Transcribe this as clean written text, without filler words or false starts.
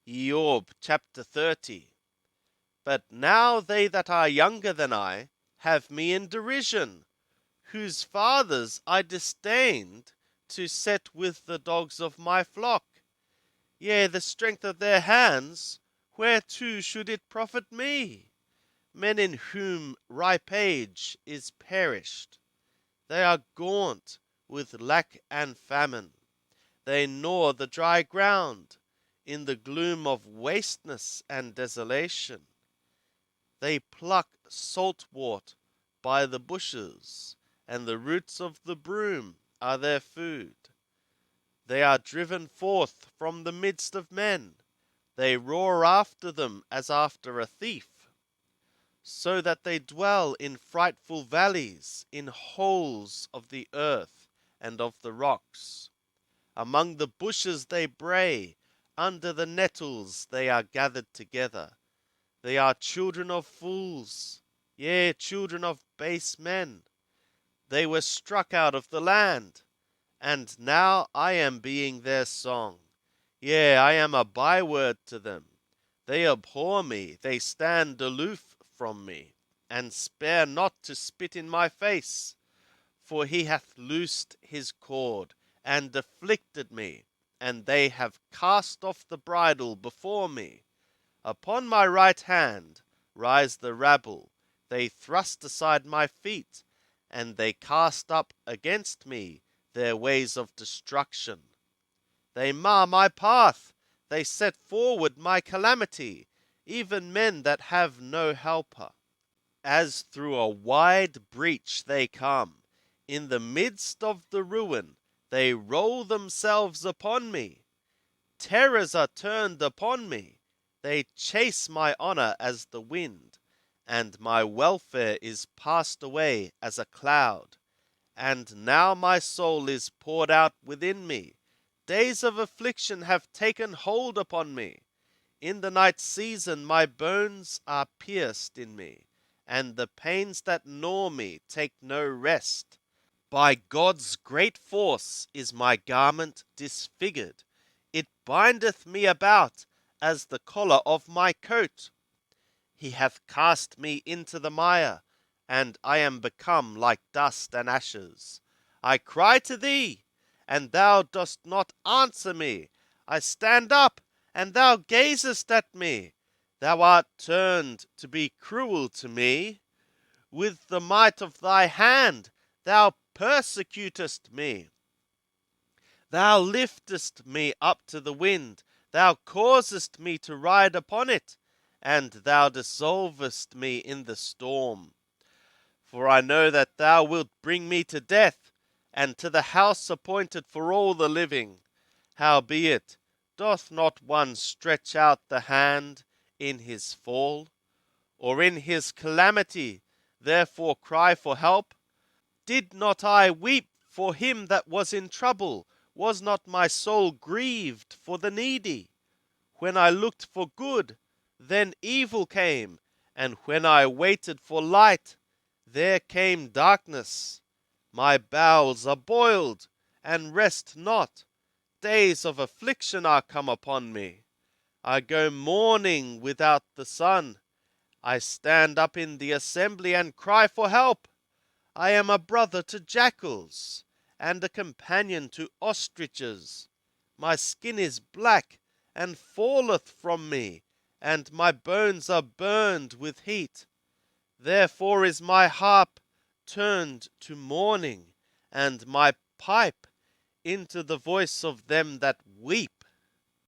Job chapter 30. But now they that are younger than I have me in derision, whose fathers I disdained to set with the dogs of my flock. Yea, the strength of their hands, whereto should it profit me? Men in whom ripe age is perished. They are gaunt with lack and famine. They gnaw the dry ground in the gloom of wasteness and desolation. They pluck saltwort by the bushes, and the roots of the broom are their food. They are driven forth from the midst of men. They roar after them as after a thief, so that they dwell in frightful valleys, in holes of the earth and of the rocks. Among the bushes they bray, under the nettles they are gathered together. They are children of fools, yea, children of base men. They were struck out of the land, and now I am being their song. Yea, I am a byword to them. They abhor me, they stand aloof from me, and spare not to spit in my face. For he hath loosed his cord, and afflicted me, and they have cast off the bridle before me. Upon my right hand rise the rabble, they thrust aside my feet, and they cast up against me their ways of destruction. They mar my path, they set forward my calamity, even men that have no helper. As through a wide breach they come, in the midst of the ruin they roll themselves upon me. Terrors are turned upon me, they chase my honor as the wind, and my welfare is passed away as a cloud. And now my soul is poured out within me. Days of affliction have taken hold upon me. In the night season my bones are pierced in me, and the pains that gnaw me take no rest. By God's great force is my garment disfigured. It bindeth me about as the collar of my coat. He hath cast me into the mire, and I am become like dust and ashes. I cry to thee, and thou dost not answer me. I stand up, and thou gazest at me. Thou art turned to be cruel to me. With the might of thy hand thou persecutest me. Thou liftest me up to the wind, thou causest me to ride upon it, and thou dissolvest me in the storm. For I know that thou wilt bring me to death, and to the house appointed for all the living. Howbeit, doth not one stretch out the hand in his fall, or in his calamity, therefore cry for help? Did not I weep for him that was in trouble? Was not my soul grieved for the needy? When I looked for good, then evil came, and when I waited for light, there came darkness. My bowels are boiled, and rest not. Days of affliction are come upon me. I go mourning without the sun. I stand up in the assembly and cry for help. I am a brother to jackals, and a companion to ostriches. My skin is black, and falleth from me, and my bones are burned with heat. Therefore is my harp turned to mourning, and my pipe into the voice of them that weep.